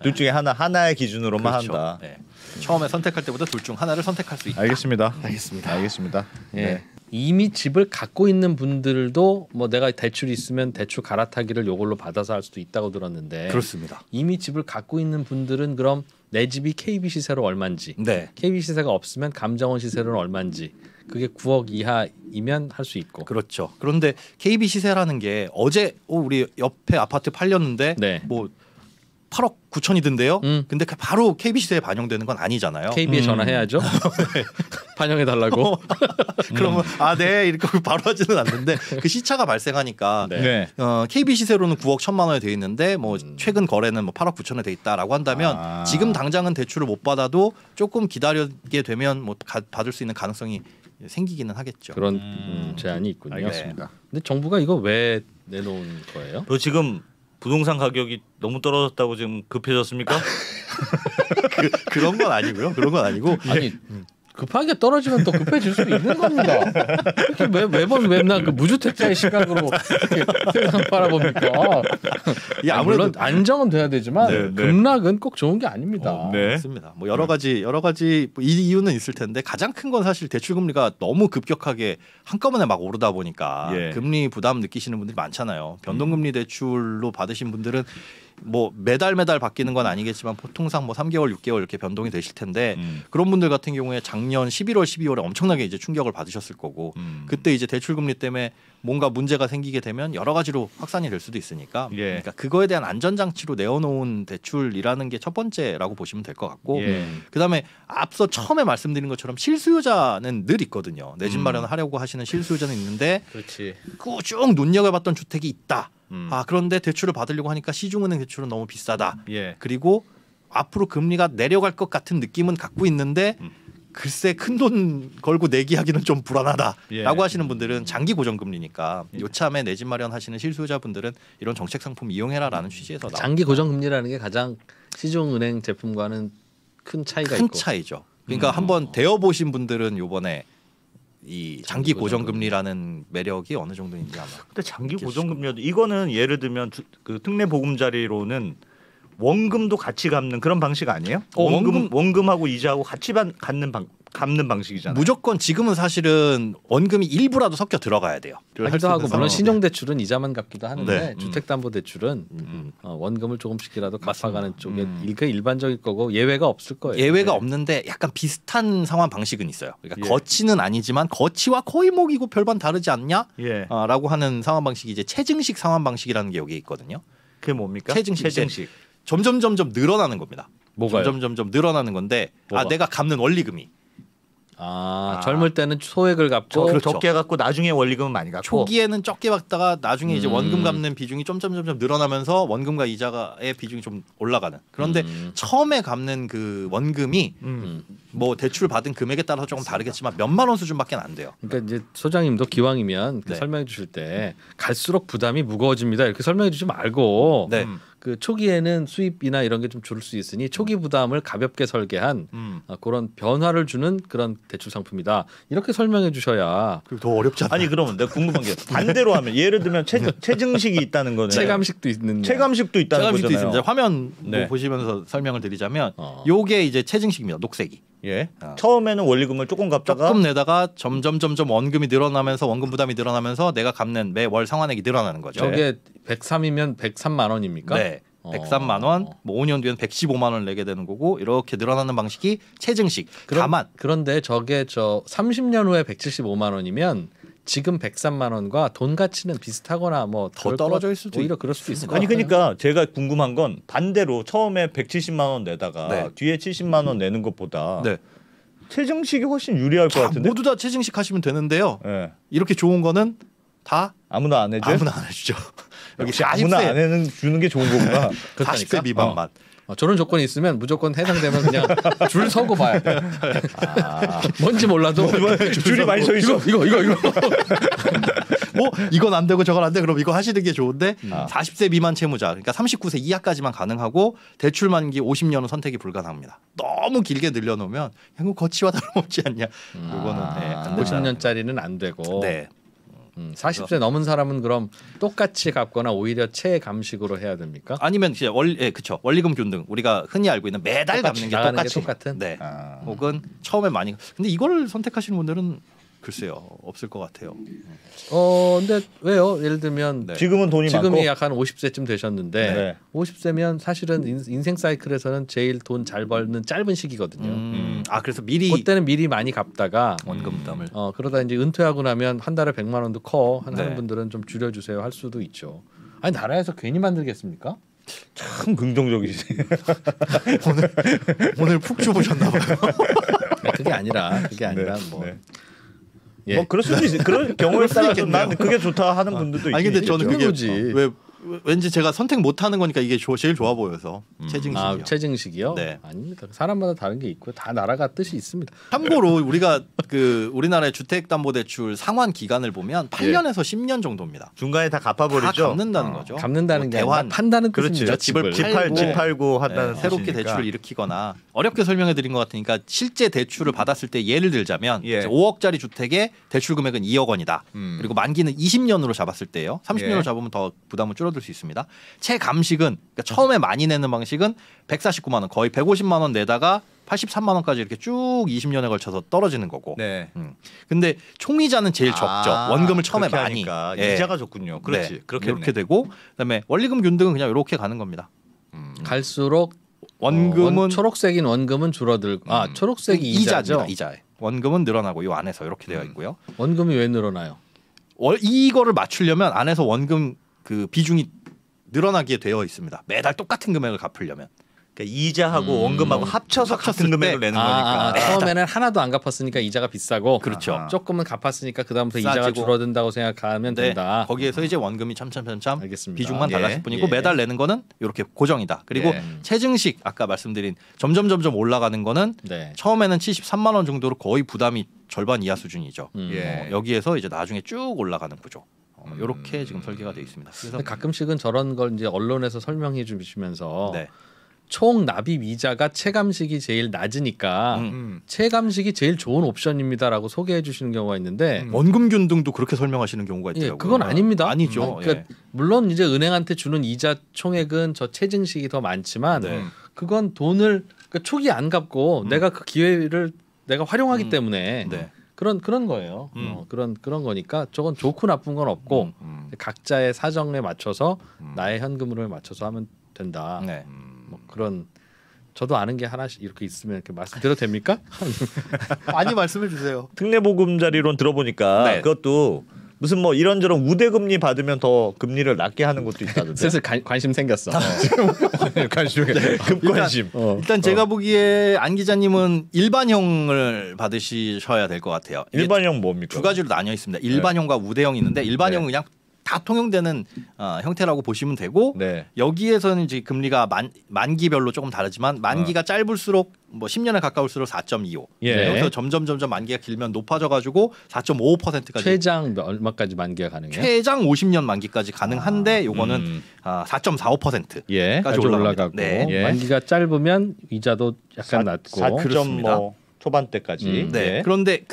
둘 중에 하나의 기준으로만 그렇죠. 한다. 네. 처음에 선택할 때보다 둘 중 하나를 선택할 수 있다. 알겠습니다. 알겠습니다. 예. 네. 이미 집을 갖고 있는 분들도 뭐 내가 대출이 있으면 대출 갈아타기를 요걸로 받아서 할 수도 있다고 들었는데 그렇습니다. 이미 집을 갖고 있는 분들은 그럼 내 집이 KB 시세로 얼마인지 네. KB 시세가 없으면 감정원 시세로는 얼마인지 그게 9억 이하이면 할 수 있고 그렇죠. 그런데 KB 시세라는 게 어제 우리 옆에 아파트 팔렸는데 네. 뭐 8억 9천이던데요. 근데 바로 KB 시세에 반영되는 건 아니잖아요. KB에 전화해야죠. 반영해 달라고. 그러면 네 이렇게 바로 하지는 않는데 그 시차가 발생하니까 네. KB 시세로는 9억 1천만 원에 돼 있는데 뭐 최근 거래는 뭐 8억 9천에 돼 있다라고 한다면 지금 당장은 대출을 못 받아도 조금 기다리게 되면 뭐 받을 수 있는 가능성이 생기기는 하겠죠. 그런 제한이 있군요. 알겠습니다. 근데 정부가 이거 왜 내놓은 거예요? 지금 부동산 가격이 너무 떨어졌다고 지금 급해졌습니까? 그런 건 아니고요. 그런 건 아니고 아니 급하게 떨어지면 또 급해질 수 있는 겁니다. 이렇게 매번 맨날 그 무주택자의 시각으로 세상 바라봅니까? 물론 안정은 돼야 되지만 네, 네. 급락은 꼭 좋은 게 아닙니다. 네. 맞습니다. 뭐 여러 가지 뭐 이유는 있을 텐데 가장 큰 건 사실 대출 금리가 너무 급격하게 한꺼번에 막 오르다 보니까 예. 금리 부담 느끼시는 분들이 많잖아요. 변동금리 대출로 받으신 분들은 뭐 매달 바뀌는 건 아니겠지만 보통상 뭐 3개월, 6개월 이렇게 변동이 되실 텐데 그런 분들 같은 경우에 작년 11월, 12월에 엄청나게 이제 충격을 받으셨을 거고 그때 이제 대출 금리 때문에 뭔가 문제가 생기게 되면 여러 가지로 확산이 될 수도 있으니까 예. 그러니까 그거에 대한 안전장치로 내어놓은 대출이라는 게 첫 번째라고 보시면 될 것 같고 예. 그다음에 앞서 처음에 말씀드린 것처럼 실수요자는 늘 있거든요. 내 집 마련을 하려고 하시는 실수요자는 있는데 그렇지. 쭉 눈여겨봤던 주택이 있다. 그런데 대출을 받으려고 하니까 시중은행 대출은 너무 비싸다. 예. 그리고 앞으로 금리가 내려갈 것 같은 느낌은 갖고 있는데 글쎄 큰돈 걸고 내기하기는 좀 불안하다라고 예. 하시는 분들은 장기 고정금리니까 요참에 내 집 마련하시는 실수요자분들은 이런 정책 상품 이용해라라는 취지에서 장기 고정금리라는 게 가장 시중은행 제품과는 큰 차이가 큰 있고. 차이죠. 그러니까 한번 대어 보신 분들은 요번에 이 장기 고정금리라는 매력이 어느 정도인지 아마. 근데 장기 고정금리도 이거는 예를 들면 그 특례 보금자리로는 원금도 같이 갚는 그런 방식 아니에요? 원금하고 이자하고 같이 갚는 방식이잖아요. 무조건 지금은 사실은 원금이 일부라도 섞여 들어가야 돼요. 하기도 하고 물론 신용대출은 이자만 갚기도 하는데 네. 주택담보대출은 원금을 조금씩이라도 갚아가는 쪽에 일반적일 거고 예외가 없을 거예요. 예외가 네. 없는데 약간 비슷한 상환 방식은 있어요. 그러니까 예. 거치는 아니지만 거치와 거의 뭐이고 별반 다르지 않냐? 예. 라고 하는 상환 방식이 이제 체증식 상환 방식이라는 게 여기에 있거든요. 그게 뭡니까? 체증식. 점점 늘어나는 겁니다. 뭐가요? 점점 늘어나는 건데 뭐가? 내가 갚는 원리금이 젊을 때는 소액을 갚고 그렇죠. 적게 갖고 나중에 원리금은 많이 갖고 초기에는 적게 받다가 나중에 이제 원금 갚는 비중이 점점 늘어나면서 원금과 이자의 비중이 좀 올라가는. 그런데 처음에 갚는 그 원금이 뭐 대출 받은 금액에 따라서 조금 다르겠지만 몇만 원 수준밖에 안 돼요. 그러니까 이제 소장님도 기왕이면 네. 설명해 주실 때 갈수록 부담이 무거워집니다. 이렇게 설명해 주지 말고 네. 그 초기에는 수입이나 이런 게 좀 줄을 수 있으니 초기 부담을 가볍게 설계한 그런 변화를 주는 그런 대출 상품이다. 이렇게 설명해 주셔야 그리고 더 어렵지 않아요? 아니 그러면 내가 궁금한 게 반대로 하면 예를 들면 체증식이 있다는 거는 체감식도 있는데 체감식도 있다는 체감식도 거잖아요. 있습니다. 화면 네. 보시면서 설명을 드리자면 요게 이제 체증식입니다. 녹색이. 예. 처음에는 원리금을 조금 갚다가 조금 내다가 점점 원금이 늘어나면서 원금 부담이 늘어나면서 내가 갚는 매월 상환액이 늘어나는 거죠. 저게 103이면 103만 원입니까? 네. 103만 원, 뭐 5년 뒤에는 115만 원을 내게 되는 거고 이렇게 늘어나는 방식이 체증식. 다만 그런데 저게 30년 후에 175만 원이면 지금 103만 원과 돈 가치는 비슷하거나 뭐 더 떨어져 있을 수도 오히려 그럴 수도 있을 것 아니 같아요. 그러니까 제가 궁금한 건 반대로 처음에 170만 원 내다가 네. 뒤에 70만 원 내는 것보다 네. 최정식이 훨씬 유리할 것 같은데. 모두 다 최증식 하시면 되는데요. 예. 이렇게 좋은 거는 다 아무나 안 해줘. 아무나 안 해주죠. 여기 역시 아무나 안 해는 주는 게 좋은 거구나. 40세 미만만. 저런 조건이 있으면 무조건 해당되면 그냥 줄 서고 봐야 돼. 뭔지 몰라도 줄이 많이 서 있어. 이거. 뭐 이건 안 되고 저건 안 돼. 그럼 이거 하시는 게 좋은데 음. 40세 미만 채무자 그러니까 39세 이하까지만 가능하고 대출 만기 50년은 선택이 불가능합니다. 너무 길게 늘려놓으면 그냥 거치와 다름없지 않냐. 이거는 안 된다. 50년짜리는 안 되고 네. 40세 넘은 사람은 그럼 똑같이 갚거나 오히려 체감식으로 해야 됩니까? 아니면 이제 그쵸 원리금 균등 우리가 흔히 알고 있는 매달 갚는 게 나가는 게 똑같이 똑같은? 네. 아. 혹은 처음에 많이 근데 이걸 선택하시는 분들은 글쎄요 없을 것 같아요. 근데 왜요? 예를 들면 네. 지금은 돈이 지금이 많고. 약한 50세쯤 되셨는데 네. 50세면 사실은 인생 사이클에서는 제일 돈 잘 벌는 짧은 시기거든요. 그래서 미리 그때는 미리 많이 갚다가 원금 부담을 그러다 이제 은퇴하고 나면 한 달에 100만 원도 하는 네. 분들은 좀 줄여주세요 할 수도 있죠. 아니 나라에서 괜히 만들겠습니까? 참 긍정적이지. 오늘 푹 주무셨나 봐요. 그게 아니라 뭐 네. 예. 뭐 그럴 수도 있어. 그런 경우에 그럴 수도 따라서 있겠네요. 난 그게 좋다 하는 분들도 아니 근데 있겠죠. 저는 그게 거지. 왠지 제가 선택 못 하는 거니까 이게 제일 좋아 보여서 체증식이요. 체증식이요? 네. 아닙니다. 사람마다 다른 게 있고 다 나라가 뜻이 있습니다. 참고로 우리가 우리나라의 주택담보대출 상환 기간을 보면 8년에서 10년 정도입니다. 중간에 다 다 갚아버리죠. 갚는다는 거죠. 갚는다는 게 아니라 대환. 판다는 그렇지. 뜻입니다. 집을 집 팔고 한다는 새롭게 뜻이니까. 대출을 일으키거나 어렵게 설명해 드린 것 같으니까 실제 대출을 받았을 때 예를 들자면 예. 5억짜리 주택의 대출 금액은 2억 원이다. 그리고 만기는 20년으로 잡았을 때요. 30년으로 예. 잡으면 더 부담은 줄어들 수 있습니다. 채감식은 그러니까 처음에 많이 내는 방식은 149만 원 거의 150만 원 내다가 83만 원까지 이렇게 쭉 20년에 걸쳐서 떨어지는 거고. 네. 근데 총이자는 제일 적죠. 원금을 처음에 그렇게 많이. 하니까 예. 이자가 좋군요. 그렇지. 네. 그렇게 이렇게 되고 그다음에 원리금 균등은 그냥 이렇게 가는 겁니다. 갈수록 원금은 초록색인 원금은 줄어들고 초록색이 이자죠. 이자에 원금은 늘어나고 이 안에서 이렇게 되어 있고요. 원금이 왜 늘어나요? 이거를 맞추려면 안에서 원금 그 비중이 늘어나게 되어 있습니다. 매달 똑같은 금액을 갚으려면. 그러니까 이자하고 원금하고 합쳐서 같은 합쳤을 금액을 때- 내는 거니까. 처음에는 하나도 안 갚았으니까 이자가 비싸고 그렇죠. 아하. 조금은 갚았으니까 그다음부터 이자가 싸지고. 줄어든다고 생각하면 네, 된다. 거기에서 이제 원금이 참참참참 알겠습니다. 비중만 예, 달랐을 뿐이고 예. 매달 내는 거는 이렇게 고정이다. 그리고 예. 체증식 아까 말씀드린 점점 올라가는 거는 네. 처음에는 73만 원 정도로 거의 부담이 절반 이하 수준이죠. 예. 여기에서 이제 나중에 쭉 올라가는 구조. 이렇게 지금 설계가 되어 있습니다. 그래서 근데 가끔씩은 저런 걸 이제 언론에서 설명해 주시면서 네. 총 납입 이자가 체감식이 제일 낮으니까 체감식이 제일 좋은 옵션입니다라고 소개해 주시는 경우가 있는데 원금 균등도 그렇게 설명하시는 경우가 예, 있더라고요. 그건 아닙니다. 아니죠. 그러니까 예. 물론 이제 은행한테 주는 이자 총액은 저 체증식이 더 많지만 네. 그건 돈을 그러니까 초기 안 갚고 내가 그 기회를 내가 활용하기 때문에 네. 그런 거예요. 그런 거니까 저건 좋고 나쁜 건 없고 각자의 사정에 맞춰서 나의 현금으로 맞춰서 하면 된다. 네. 뭐 그런 저도 아는 게 하나씩 이렇게 있으면 이렇게 말씀드려도 됩니까? 많이 말씀해 주세요. 특례보금자리론 들어보니까 네. 그것도 무슨 뭐 이런저런 우대금리 받으면 더 금리를 낮게 하는 것도 있다던데. 슬슬 관심 생겼어. 관심. 급관심. 일단 제가 보기에 안 기자님은 일반형을 받으셔야 될 것 같아요. 이게 일반형 뭡니까? 두 가지로 나뉘어 있습니다. 일반형과 우대형이 있는데 일반형은 네. 그냥 다 통용되는 형태라고 보시면 되고 네. 여기에서는 이제 금리가 만기별로 조금 다르지만 만기가 짧을수록 뭐 10년에 가까울수록 4.25. 예. 여기서 점점 만기가 길면 높아져가지고 4.55%까지. 최장 얼마까지 만기가 가능해요? 최장 50년 만기까지 가능한데 요거는 4.45%까지 예. 까지 올라갑니다. 올라가고 네. 예. 만기가 짧으면 이자도 약간 낮고 4점 뭐 초반대까지. 네. 예. 그런데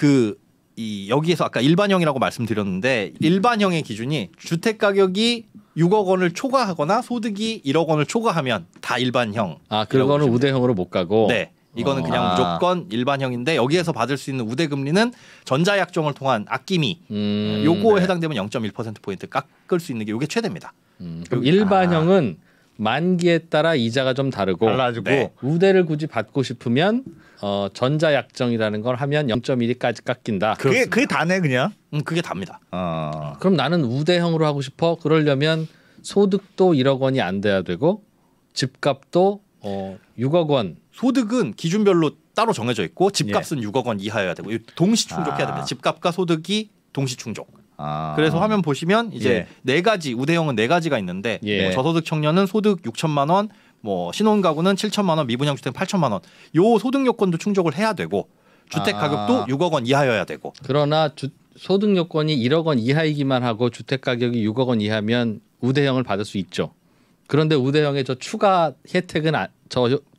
여기에서 아까 일반형이라고 말씀드렸는데 일반형의 기준이 주택 가격이 6억 원을 초과하거나 소득이 1억 원을 초과하면 다 일반형. 그거는 우대형으로 못 가고 네. 이거는 그냥 무조건 일반형인데 여기에서 받을 수 있는 우대 금리는 전자약정을 통한 아낌이 요거에 해당되면 0.1% 포인트 깎을 수 있는 게 이게 최대입니다. 그럼 일반형은 만기에 따라 이자가 좀 다르고 달라지고 네. 우대를 굳이 받고 싶으면 전자약정이라는 걸 하면 0.1까지 깎인다. 그게 다네 그냥. 그게 답니다. 그럼 나는 우대형으로 하고 싶어. 그러려면 소득도 1억 원이 안 돼야 되고 집값도 6억 원. 소득은 기준별로 따로 정해져 있고 집값은 6억 원 이하여야 되고 동시 충족해야 됩니다. 집값과 소득이 동시 충족. 그래서 화면 보시면 이제 네 가지 우대형은 네 가지가 있는데 뭐 저소득 청년은 소득 6천만 원, 뭐 신혼가구는 7천만 원, 미분양 주택 8천만 원. 요 소득 요건도 충족을 해야 되고 주택 가격도 6억 원 이하여야 되고. 그러나 소득 요건이 1억 원 이하이기만 하고 주택 가격이 6억 원 이하면 우대형을 받을 수 있죠. 그런데 우대형의 저 추가 혜택은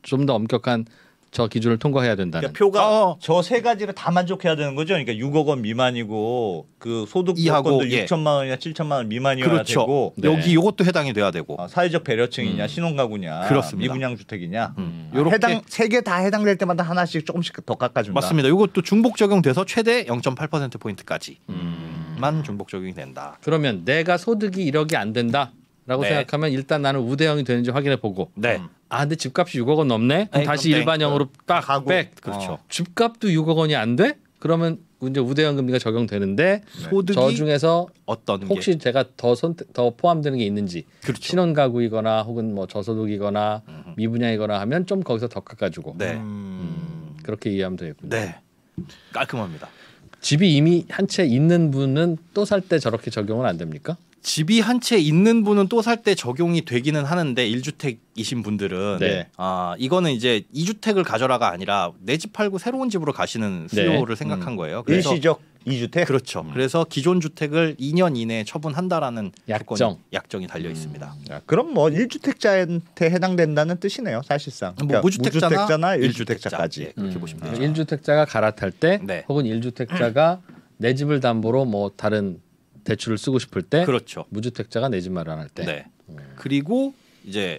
좀 더 엄격한 저 기준을 통과해야 된다는. 그러니까 표가 저 세 가지를 다 만족해야 되는 거죠. 그러니까 6억 원 미만이고 그 소득 조건도 6천만 원이나 7천만 원 미만이어야 그렇죠. 되고 여기 요것도 해당이 돼야 되고. 사회적 배려층이냐 신혼가구냐 그렇습니다. 미분양 주택이냐 요렇게 해당 세 개 다 해당될 때마다 하나씩 조금씩 더 깎아준다. 맞습니다. 이것도 중복 적용돼서 최대 0.8% 포인트까지만 중복 적용이 된다. 그러면 내가 소득이 1억이 안 된다라고 네. 생각하면 일단 나는 우대형이 되는지 확인해 보고. 네. 근데 집값이 6억 원 넘네. 그럼 다시 그럼 일반형으로 딱 가고. 백. 그렇죠. 집값도 6억 원이 안 돼? 그러면 이제 우대형 금리가 적용되는데 소득이 저 중에서 어떤 혹시 게 제가 더 포함되는 게 있는지 그렇죠. 신혼가구이거나 혹은 뭐 저소득이거나 미분양이거나 하면 좀 거기서 더 깎아주고 네. 그렇게 이해하면 되겠군요. 네. 깔끔합니다. 집이 이미 한 채 있는 분은 또 살 때 저렇게 적용은 안 됩니까? 집이 한 채 있는 분은 또 살 때 적용이 되기는 하는데 1주택이신 분들은 네. 이거는 이제 2주택을 가져라가 아니라 내 집 팔고 새로운 집으로 가시는 수요를 생각한 거예요. 그래서 일시적 2주택. 그렇죠. 그래서 기존 주택을 2년 이내에 처분한다라는 약정. 약정이 달려 있습니다. 그럼 뭐 1주택자한테 해당된다는 뜻이네요. 사실상. 뭐 무주택자나 1주택자까지. 예, 그렇게 보시면 되죠. 1주택자가 갈아탈 때 네. 혹은 1주택자가 내 집을 담보로 뭐 다른 대출을 쓰고 싶을 때 그렇죠. 무주택자가 내 집 마련할 때. 네. 그리고 이제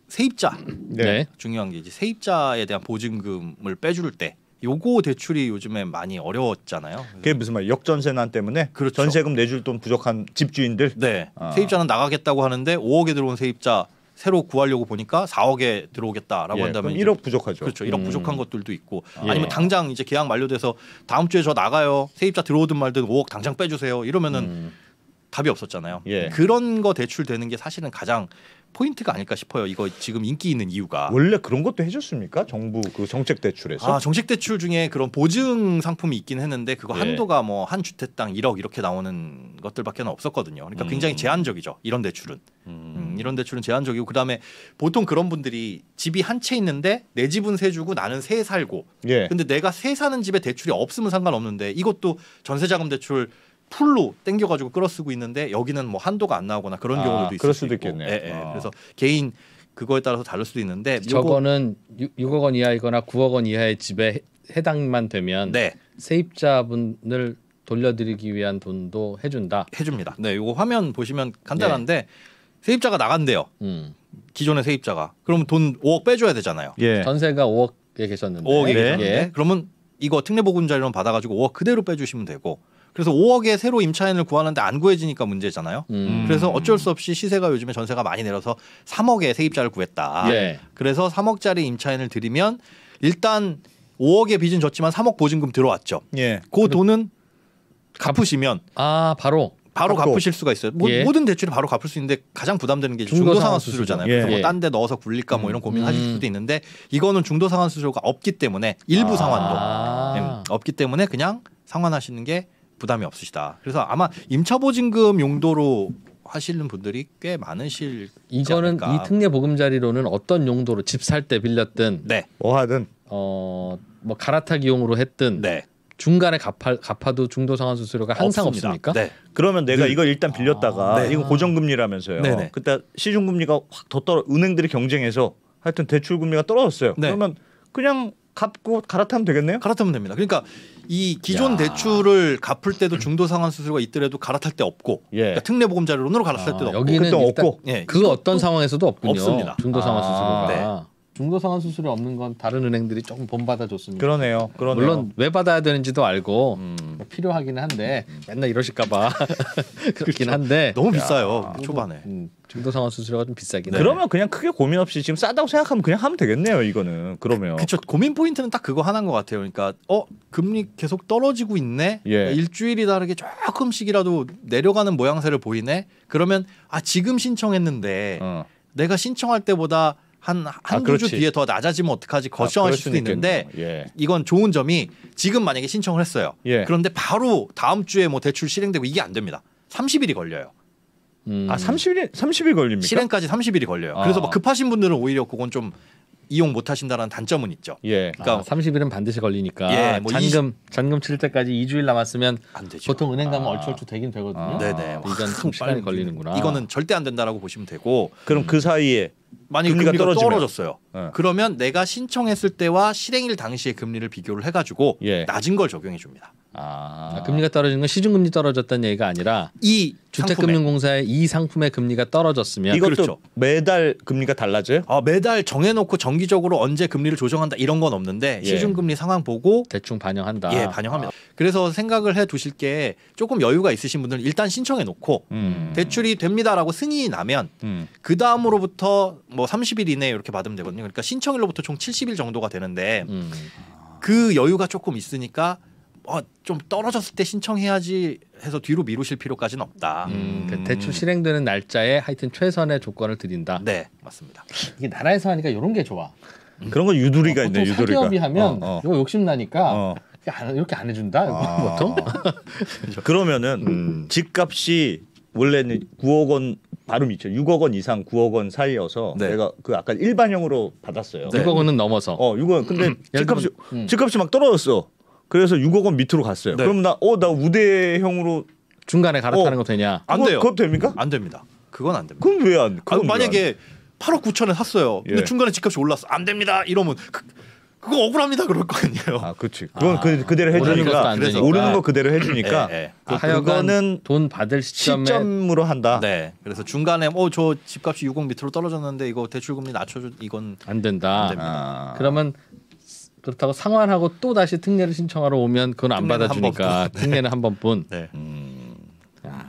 세입자 네. 중요한 게 이제 세입자에 대한 보증금을 빼줄 때 요거 대출이 요즘에 많이 어려웠잖아요. 그게 무슨 말 역전세난 때문에 그렇죠. 전세금 내줄 돈 부족한 집주인들. 네. 세입자는 나가겠다고 하는데 5억에 들어온 세입자 새로 구하려고 보니까 4억에 들어오겠다라고 한다면 그럼 이제 1억 부족하죠. 그렇죠. 1억 부족한 것들도 있고 예. 아니면 당장 이제 계약 만료돼서 다음 주에 저 나가요. 세입자 들어오든 말든 5억 당장 빼주세요. 이러면은 답이 없었잖아요. 예. 그런 거 대출되는 게 사실은 가장 포인트가 아닐까 싶어요. 이거 지금 인기 있는 이유가. 원래 그런 것도 해줬습니까? 정부 그 정책 대출에서. 정책 대출 중에 그런 보증 상품이 있긴 했는데 그거 예. 한도가 뭐 한 주택당 1억 이렇게 나오는 것들밖에 없었거든요. 그러니까 굉장히 제한적이죠. 이런 대출은. 이런 대출은 제한적이고 그다음에 보통 그런 분들이 집이 한 채 있는데 내 집은 세 주고 나는 세 살고. 예. 근데 내가 세 사는 집에 대출이 없으면 상관없는데 이것도 전세자금 대출 풀로 땡겨가지고 끌어쓰고 있는데 여기는 뭐 한도가 안 나오거나 그런 경우도 있을 그럴 수 수도 있고. 있겠네요. 예, 예. 그래서 개인 그거에 따라서 다를 수도 있는데 저거는 6억 원 이하이거나 9억 원 이하의 집에 해당만 되면 네. 세입자분을 돌려드리기 위한 돈도 해준다. 해줍니다. 네, 이거 화면 보시면 간단한데 세입자가 나간대요. 기존의 세입자가. 그럼 돈 5억 빼줘야 되잖아요. 예. 전세가 5억에 계셨는데 5억에 네. 계셨는데 예. 그러면 이거 특례보금자리론 받아가지고 5억 그대로 빼주시면 되고 그래서 5억에 새로 임차인을 구하는데 안 구해지니까 문제잖아요. 그래서 어쩔 수 없이 시세가 요즘에 전세가 많이 내려서 3억에 세입자를 구했다. 예. 그래서 3억짜리 임차인을 드리면 일단 5억의 빚은 졌지만 3억 보증금 들어왔죠. 예. 그 돈은 갚으시면 바로 바로 갚고. 갚으실 수가 있어요. 예. 모든 대출이 바로 갚을 수 있는데 가장 부담되는 게 중도상환 중도상환 수수료잖아요. 수수료. 그래서 예. 뭐 딴 데 넣어서 굴릴까 뭐 이런 고민하실 수도 있는데 이거는 중도상환 수수료가 없기 때문에 일부 상환도 없기 때문에 그냥 상환하시는 게 부담이 없으시다. 그래서 아마 임차보증금 용도로 하시는 분들이 꽤 많으실 이거는 이 특례 보금자리로는 어떤 용도로 집 살 때 빌렸든 네, 뭐 하든 뭐 갈아타기용으로 했든 네, 중간에 갚아도 중도상환 수수료가 항상 없습니다. 없습니까? 네, 그러면 내가 이걸 일단 빌렸다가 네. 이거 고정금리라면서요. 네네. 그때 시중금리가 확 더 떨어 은행들이 경쟁해서 하여튼 대출금리가 떨어졌어요. 네. 그러면 그냥 갚고 갈아타면 되겠네요. 갈아타면 됩니다. 그러니까 이 기존 야. 대출을 갚을 때도 중도상환 수수료가 있더라도 갈아탈 때 없고 예. 그러니까 특례보금자리론으로 갈아탈 때도 없고 여기는 그때 일단 없고. 예, 그 어떤 상황에서도 없군요. 없습니다. 중도상환 수수료가. 네. 중도 상환 수수료 없는 건 다른 은행들이 조금 본받아 줬습니다. 그러네요. 물론 왜 받아야 되는지도 알고 뭐 필요하기는 한데 맨날 이러실까봐 그렇긴 한데 너무 비싸요 초반에. 중도 상환 수수료가 좀 비싸긴. 그러면 그냥 크게 고민 없이 지금 싸다고 생각하면 그냥 하면 되겠네요. 이거는 그러면. 그렇죠. 고민 포인트는 딱 그거 하나인 것 같아요. 그러니까 금리 계속 떨어지고 있네. 예. 일주일이 다르게 조금씩이라도 내려가는 모양새를 보이네. 그러면 지금 신청했는데 내가 신청할 때보다 한두 주 뒤에 더 낮아지면 어떡하지 걱정하실 수도 있는데 예. 이건 좋은 점이 지금 만약에 신청을 했어요. 예. 그런데 바로 다음 주에 뭐 대출 실행되고 이게 안 됩니다. 30일이 걸려요. 30일 걸립니까? 실행까지 30일이 걸려요. 그래서 뭐 급하신 분들은 오히려 그건 좀 이용 못 하신다는 단점은 있죠. 예. 그러니까 30일은 반드시 걸리니까 예, 뭐 잔금 칠 때까지 2주일 남았으면 안 되죠. 보통 은행 가면 얼추 되긴 되거든요. 네네. 이건 좀 시간이 걸리는구나. 이거는 절대 안 된다라고 보시면 되고 그럼 그 사이에 만약에 금리가 떨어졌어요. 그러면 내가 신청했을 때와 실행일 당시의 금리를 비교를 해가지고 예. 낮은 걸 적용해 줍니다. 금리가 떨어지는 건 시중금리 떨어졌다는 얘기가 아니라 이 주택금융공사의 이 상품의 금리가 떨어졌으면 이것도 그렇죠. 매달 금리가 달라져요? 매달 정해놓고 정기적으로 언제 금리를 조정한다 이런 건 없는데 예. 시중금리 상황 보고 대충 반영한다. 예, 반영합니다. 그래서 생각을 해 두실 게 조금 여유가 있으신 분들은 일단 신청해 놓고 대출이 됩니다라고 승인이 나면 그 다음으로부터 뭐 30일 이내에 이렇게 받으면 되거든요. 그러니까 신청일로부터 총 70일 정도가 되는데 그 여유가 조금 있으니까 좀 떨어졌을 때 신청해야지 해서 뒤로 미루실 필요까지는 없다. 그 대출 실행되는 날짜에 하여튼 최선의 조건을 드린다. 네, 맞습니다. 이게 나라에서 하니까 이런 게 좋아. 그런 거 유두리가 있네. 보통 유두리가. 사기업이 하면 이거 욕심 나니까 어. 이렇게 안 해준다. 보통. 그러면은 집값이 원래는 9억 원 발음 있죠. 6억 원 이상 9억 원 사이여서 네. 내가 그 아까 일반형으로 받았어요. 6억 원은 넘어서. 6억 원. 근데 집값이 들면, 집값이 막 떨어졌어. 그래서 6억 원 밑으로 갔어요. 네. 그럼 나 우대형으로 중간에 갈아타는 거 되냐? 안 돼요. 그거 됩니까? 안 됩니다. 그건 안 됩니다. 그럼 왜 안? 그건 만약에 8억 9천에 샀어요. 근데 예. 중간에 집값이 올랐어. 안 됩니다. 이러면 그거 억울합니다. 그럴 거 아니에요. 그렇지. 그건 그대로 오르는 것도 해주니까 안 되니까. 오르는 거 그대로 해주니까 예, 예. 하여간 그거는 돈 받을 시점으로 한다. 네. 그래서 중간에 저 집값이 6억 밑으로 떨어졌는데 이거 대출금리 낮춰줘 이건 안 된다. 안 됩니다. 그러면 그렇다고 상환하고 또 다시 특례를 신청하러 오면 그건 안 특례는 받아주니까 한 번뿐. 특례는 한 번뿐. 네.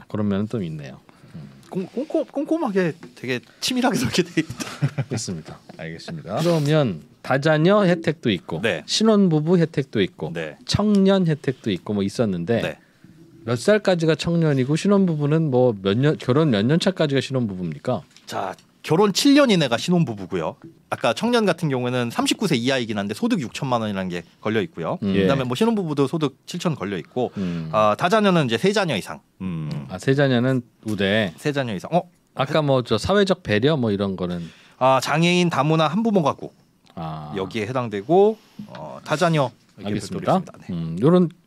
그러면 또 있네요. 꼼꼼하게 되게 치밀하게 설계돼 있다. 있습니다. 알겠습니다. 그러면 다자녀 혜택도 있고 네. 신혼부부 혜택도 있고 네. 청년 혜택도 있고 뭐 있었는데 네. 몇 살까지가 청년이고 신혼부부는 뭐 결혼 몇 년 차까지가 신혼부부입니까? 자, 결혼 7년 이내가 신혼부부고요. 아까 청년 같은 경우에는 39세 이하이긴 한데 소득 6천만 원이라는 게 걸려 있고요. 그다음에 뭐 신혼부부도 소득 7천 걸려 있고 다자녀는 이제 3자녀 이상. 세자녀는 우대. 3자녀 이상. 아까 뭐 저 사회적 배려 뭐 이런 거는 장애인 다문화 한부모 가구 여기에 해당되고 다자녀 알겠습니다.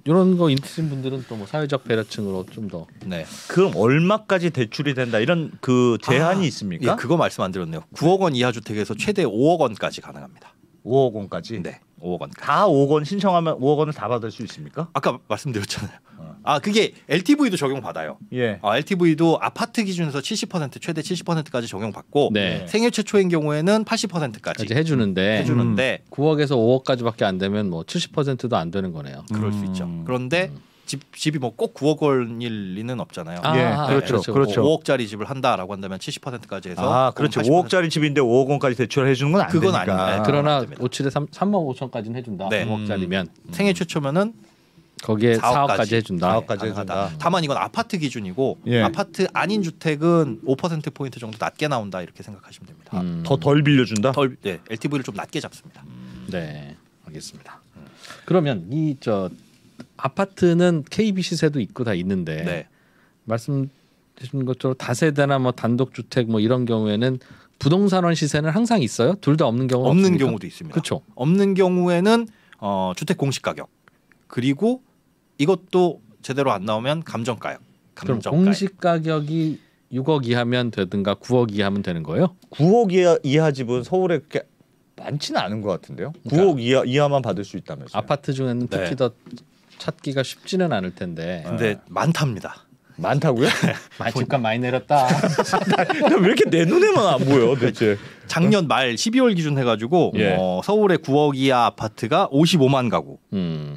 요런 거 있으신 분들은 또 뭐 사회적 배려층으로 좀 더. 네. 그럼 얼마까지 대출이 된다 이런 그 제한이 있습니까? 예, 그거 말씀 안 드렸네요. 9억 원 이하 주택에서 최대 5억 원까지 가능합니다. 5억 원까지. 네, 5억 원. 다 5억 원 신청하면 5억 원을 다 받을 수 있습니까? 아까 말씀드렸잖아요. 그게 LTV도 적용받아요. 예. LTV도 아파트 기준에서 70% 최대 70%까지 적용받고 네. 생애 최초인 경우에는 80%까지 해주는데 9억에서 5억까지밖에 안 되면 뭐 70%도 안 되는 거네요. 그럴 수 있죠. 그런데 집이 뭐 꼭 9억 원일 리는 없잖아요. 그렇죠. 5억짜리 집을 한다라고 한다면 70%까지 해서 그렇죠. 5억짜리 집인데 5억 원까지 대출해 주는 건 안 그건 되니까. 아니에요. 그러나 안 됩니다. 5칠에 3억 5천까지는 해준다. 네. 5억짜리면 생애 최초면은 거기에 4억까지 4억까지 해준다. 4억까지 가능하다. 해준다. 다만 이건 아파트 기준이고 예. 아파트 아닌 주택은 5% 포인트 정도 낮게 나온다 이렇게 생각하시면 됩니다. 더 덜 빌려준다. LTV를 좀 낮게 잡습니다. 네, 알겠습니다. 그러면 이 아파트는 KB 시세도 있고 다 있는데 네. 말씀하신 것처럼 다세대나 뭐 단독 주택 뭐 이런 경우에는 부동산원 시세는 항상 있어요? 둘 다 없는 경우는 없는 없습니까? 경우도 있습니다. 그렇죠. 없는 경우에는 주택 공시 가격 그리고 이것도 제대로 안 나오면 감정가액. 그럼 공시 가격이 6억 이하면 되든가 9억 이하면 되는 거예요? 9억 이하 집은 서울에 그렇게 많지는 않은 것 같은데요. 9억 이하만 받을 수 있다면서요. 아파트 중에는 특히 더 찾기가 쉽지는 않을 텐데. 근데 많답니다. 많다고요? 집값 많이 내렸다. 왜 이렇게 내 눈에만 안 보여 대체? 작년 말 12월 기준 해가지고 예. 서울의 9억 이하 아파트가 55만 가구.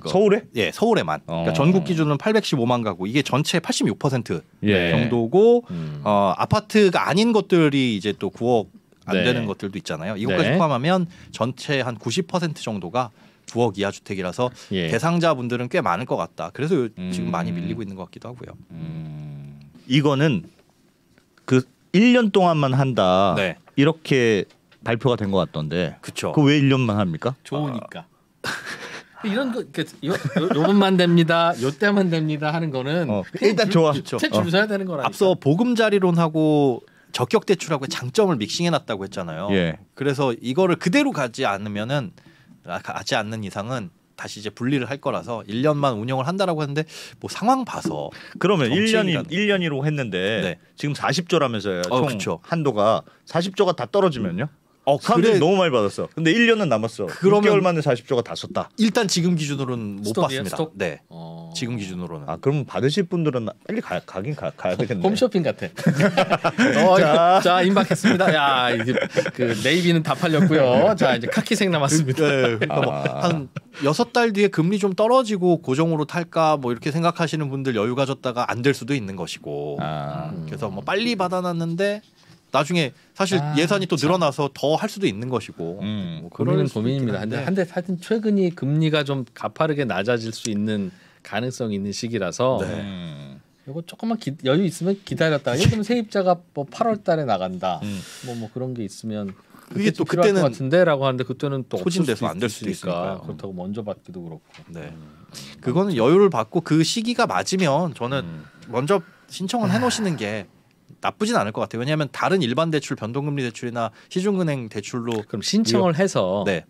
서울에? 예, 서울에만. 그러니까 전국 기준은 815만 가구. 이게 전체 86% 예. 정도고 아파트가 아닌 것들이 이제 또 9억 안 네. 되는 것들도 있잖아요. 이것까지 네. 포함하면 전체 한 90% 정도가 9억 이하 주택이라서 예. 대상자분들은 꽤 많을 것 같다. 그래서 지금 많이 밀리고 있는 것 같기도 하고요. 이거는 그 1년 동안만 한다. 네. 이렇게 발표가 된 것 같던데. 그렇죠. 그 왜 1년만 합니까? 좋으니까. 이런 거 요번만 됩니다. 요때만 됩니다 하는 거는 일단 좋아. 줄 서야 되는 거라니까. 앞서 보금자리론하고 적격 대출하고의 장점을 믹싱해놨다고 했잖아요. 예. 그래서 이거를 그대로 가지 않는 이상은 다시 이제 분리를 할 거라서 1년만 운영을 한다라고 했는데 뭐 상황 봐서 그러면 정치인이라는- 1년이라고 했는데 네. 지금 40조라면서요. 총 그쵸. 한도가 40조가 다 떨어지면요? 그래 사람들이 너무 많이 받았어. 근데 1년은 남았어. 그러면- 6개월 만에 40조가 다 썼다. 일단 지금 기준으로는 못 스톱이에요? 받습니다. 스톱? 네, 지금 기준으로는. 아 그럼 받으실 분들은 빨리 가긴 가야 되겠네. 홈쇼핑 같아. 자 임박했습니다. 야 이제 그 네이비는 다 팔렸고요. 자 이제 카키색 남았습니다. 네, 그러니까 뭐한 6달 뒤에 금리 좀 떨어지고 고정으로 탈까 뭐 이렇게 생각하시는 분들 여유 가졌다가 안 될 수도 있는 것이고. 그래서 뭐 빨리 받아놨는데 나중에 사실 예산이 또 늘어나서 더 할 수도 있는 것이고. 뭐 그럴 고민은 수도 고민입니다. 있긴 한데. 한데 하여튼 최근이 금리가 좀 가파르게 낮아질 수 있는 가능성이 있는 시기라서 이거 조금만 여유 있으면 기다렸다가 예를 들면 세입자가 뭐 8월달에 나간다. 뭐 그런 게 있으면 그게 또 필요할 것 그때는 같은데라고 하는데 그때는 또 소진돼서 안 될 수도 있으니까 있으니까요. 그렇다고 먼저 받기도 그렇고. 네. 그거는 여유를 받고 그 시기가 맞으면 저는 먼저 신청을 해놓으시는 게 나쁘진 않을 것 같아요. 왜냐하면 다른 일반 대출, 변동금리 대출이나 시중은행 대출로 그럼 신청을 해서 네,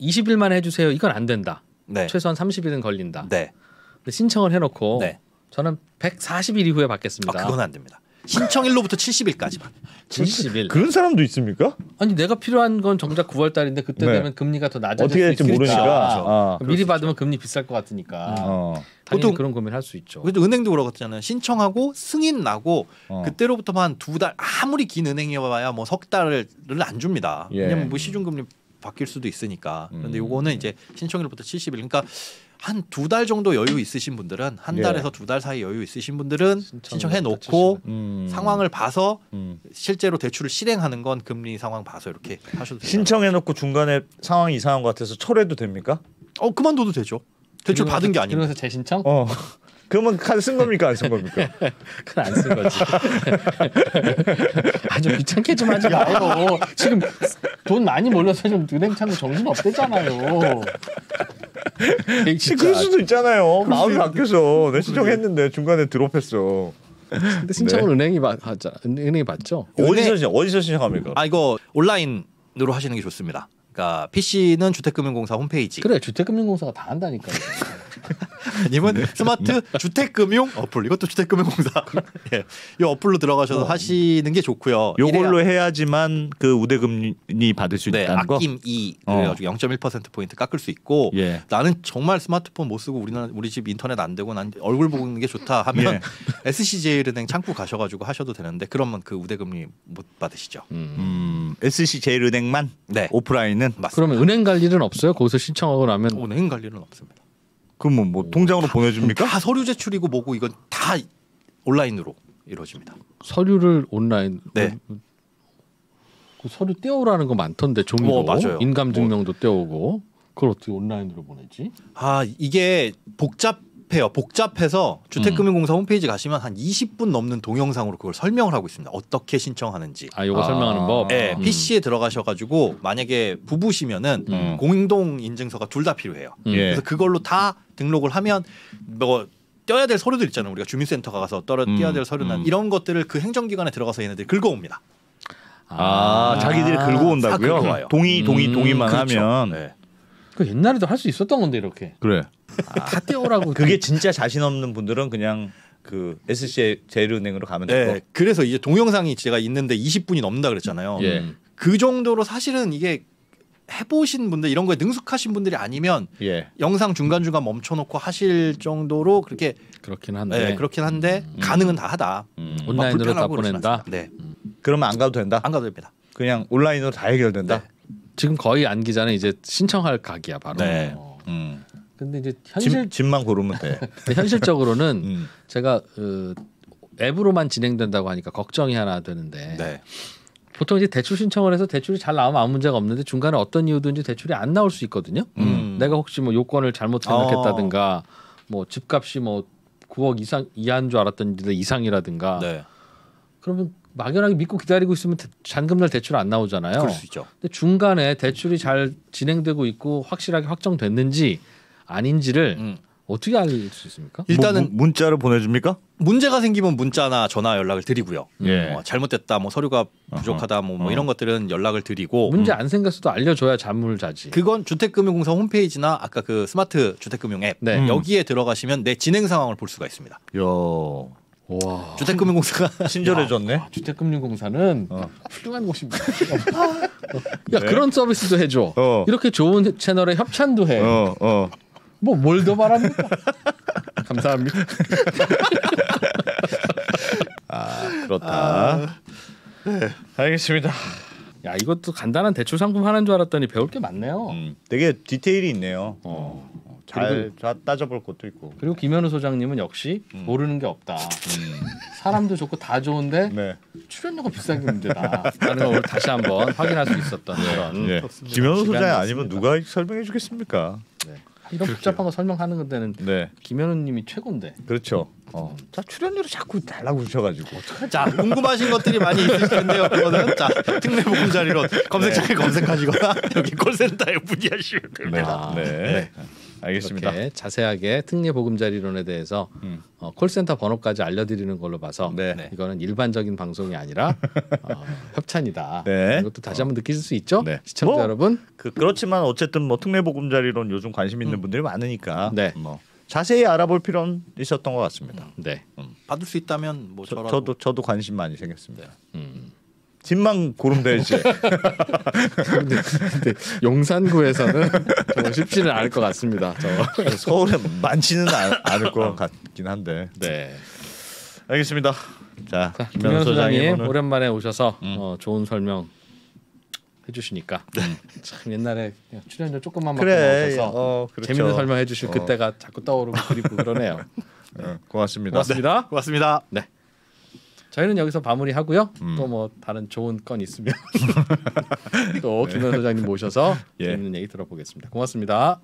20일만 해주세요. 이건 안 된다. 네, 최소한 30일은 걸린다. 네. 근데 신청을 해놓고 네. 저는 140일 이후에 받겠습니다. 그건 안 됩니다. 신청일로부터 70일까지만. 70일. 그런 사람도 있습니까? 아니 내가 필요한 건 정작 9월 달인데 그때 네. 되면 금리가 더 낮아질 어떻게 될지 수 있으니까. 모르니까. 미리 받으면 금리 비쌀 것 같으니까 당연히 보통 그런 고민할 수 있죠. 그래도 은행도 그러거든요. 신청하고 승인 나고 그때로부터 한 2달 아무리 긴 은행이어봐야 뭐 석 달을 안 줍니다. 예. 왜냐면 뭐 시중금리 바뀔 수도 있으니까. 그런데 요거는 이제 신청일부터 70일. 그러니까 한 2달 정도 여유 있으신 분들은 한 예. 달에서 2달 사이 여유 있으신 분들은 신청해 신청일부터 놓고 70일. 상황을 봐서 실제로 대출을 실행하는 건 금리 상황 봐서 이렇게 하셔도 돼요. 신청해놓고 중간에 상황이 이상한 것 같아서 철회도 됩니까? 그만둬도 되죠. 대출 받은 게 아니고. 그래서 재신청? 그러면 카드 쓴 겁니까 안 쓴 겁니까? 그건 안 쓴 거지. 아주 귀찮게 좀 하지 마요. 지금 돈 많이 몰려서 좀 은행 찾는 정신 없대잖아요. 그럴 수도 있잖아요. 마음이 바뀌어서 내 신청했는데 중간에 드롭했어. 근데 신청을 은행이 받죠. 어디서 신청합니까? 이거 온라인으로 하시는 게 좋습니다. 그러니까 PC는 주택금융공사 홈페이지. 그래 주택금융공사가 다 한다니까요. 아니면 스마트 주택금융 어플. 이것도 주택금융공사. 예. 이 어플로 들어가셔서 하시는 게 좋고요. 요걸로 해야지만 그 우대금리 받을 수 네, 있다는 거. 아낌 2 그래가지고 0.1% 포인트 깎을 수 있고. 예. 나는 정말 스마트폰 못 쓰고 우리 집 인터넷 안 되고 난 얼굴 보고 있는 게 좋다 하면 예. SC제일은행 창구 가셔가지고 하셔도 되는데 그러면 그 우대금리 못 받으시죠. SC제일은행만 네. 오프라인은 맞습니다. 그러면 은행 갈 일은 없어요? 거기서 신청하고 나면 은행 갈 일은 없습니다. 그러면 뭐 통장으로 보내줍니까? 다 서류 제출이고 뭐고 이건 다 온라인으로 이루어집니다. 서류를 온라인 네. 그 서류 떼오라는 거 많던데 종이로 맞아요. 인감증명도 떼오고 그걸 어떻게 온라인으로 보내지? 이게 복잡해서 주택금융공사 홈페이지 가시면 한 20분 넘는 동영상으로 그걸 설명을 하고 있습니다. 어떻게 신청하는지. 요거 설명하는 법. 네, PC에 들어가셔가지고 만약에 부부시면은 공동 인증서가 둘 다 필요해요. 예. 그래서 그걸로 다 등록을 하면 뭐 떼어야 될 서류들 있잖아요. 우리가 주민센터 가서 떼어야 될 서류나 이런 것들을 그 행정기관에 들어가서 얘네들이 긁어옵니다. 자기들이 긁어 온다고요? 다 긁어와요. 동의만 그렇죠. 하면 네. 그 옛날에도 할 수 있었던 건데 이렇게 그래. 다 떼오라고. 그게 진짜 자신 없는 분들은 그냥 그 SC제일은행으로 가면 네, 되고. 그래서 이제 동영상이 제가 있는데 20분이 넘는다 그랬잖아요. 예. 그 정도로 사실은 이게 해보신 분들 이런 거에 능숙하신 분들이 아니면 예. 영상 중간중간 멈춰놓고 하실 정도로 그렇긴 한데 그렇긴 한데 가능은 다 하다. 온라인으로 다 보낸다. 네, 그러면 안 가도 된다. 안 가도 됩니다. 그냥 온라인으로 다 해결된다. 네. 지금 거의 안기자는 이제 신청할 각이야 바로. 네. 근데 이제 집만 고르면 돼. 현실적으로는 제가 앱으로만 진행된다고 하니까 걱정이 하나 되는데 네. 보통 이제 대출 신청을 해서 대출이 잘 나오면 아무 문제가 없는데 중간에 어떤 이유든지 대출이 안 나올 수 있거든요. 내가 혹시 뭐 요건을 잘못 생각했다든가 뭐 집값이 뭐 9억 이상 이하인 줄 알았던데 이상이라든가 네. 그러면 막연하게 믿고 기다리고 있으면 잔금날 대출 안 나오잖아요. 그럴 수 있죠. 근데 중간에 대출이 잘 진행되고 있고 확실하게 확정됐는지 아닌지를 어떻게 알 수 있습니까? 일단은 문자로 보내줍니까? 문제가 생기면 문자나 전화 연락을 드리고요. 예. 잘못됐다, 뭐 서류가 부족하다, 뭐 이런 것들은 연락을 드리고 문제 안 생겼어도 알려줘야 잔물자지. 그건 주택금융공사 홈페이지나 아까 그 스마트 주택금융 앱 네. 여기에 들어가시면 내 진행 상황을 볼 수가 있습니다. 요. 와. 친절해졌네. 주택금융공사가 주택금융공사는 훌륭한 곳입니다. 야 그런 서비스도 해줘. 이렇게 좋은 채널에 협찬도 해. 뭐 뭘 더 바랍니까? 감사합니다. 그렇다. 네. 알겠습니다. 야 이것도 간단한 대출 상품 하나인 줄 알았더니 배울 게 많네요. 되게 디테일이 있네요. 잘 따져볼 것도 있고. 그리고 김현우 소장님은 역시 모르는 게 없다. 사람도 좋고 다 좋은데 네. 출연료가 비싼 게 문제다. 라는 걸 오늘 다시 한번 확인할 수 있었던 그런 네. 김현우 소장이 시간이었습니다. 아니면 누가 설명해 주겠습니까? 네. 이런 복잡한 거 설명하는 데는 네. 김현우님이 최고인데. 그렇죠. 자 출연료를 자꾸 달라고 그러셔가지고. 자 궁금하신 것들이 많이 있을 텐데요. 그거는 자 특례보금자리로 검색창에 검색하시거나 여기 콜센터에 문의하시면 됩니다. 네. 알겠습니다. 이렇게 자세하게 특례보금자리론에 대해서 콜센터 번호까지 알려드리는 걸로 봐서 네. 이거는 일반적인 방송이 아니라 협찬이다. 네. 이것도 다시 한번 느끼실 수 있죠. 네. 시청자 뭐, 여러분. 그렇지만 어쨌든 뭐 특례보금자리론 요즘 관심 있는 분들이 많으니까 네. 뭐 자세히 알아볼 필요는 있었던 것 같습니다. 네. 받을 수 있다면 뭐 저라도 저도 관심 많이 생겼습니다. 집만 고르면 되지. 근데 용산구에서는 정말 쉽지는 않을 것 같습니다. 서울에 많지는 않을 것 같긴 한데. 네. 알겠습니다. 자, 김현우 소장님 오늘 오랜만에 오셔서 좋은 설명 해주시니까 참 옛날에 그냥 출연료 조금만 받고 나오셔서 그렇죠. 재밌는 설명해 주실 그때가 자꾸 떠오르고 그립고 그러네요. 고맙습니다. 고맙습니다. 고맙습니다. 네. 저희는 여기서 마무리하고요. 또 뭐 다른 좋은 건 있으면 또 김현우 소장님 모셔서 재밌는 얘기 들어보겠습니다. 고맙습니다.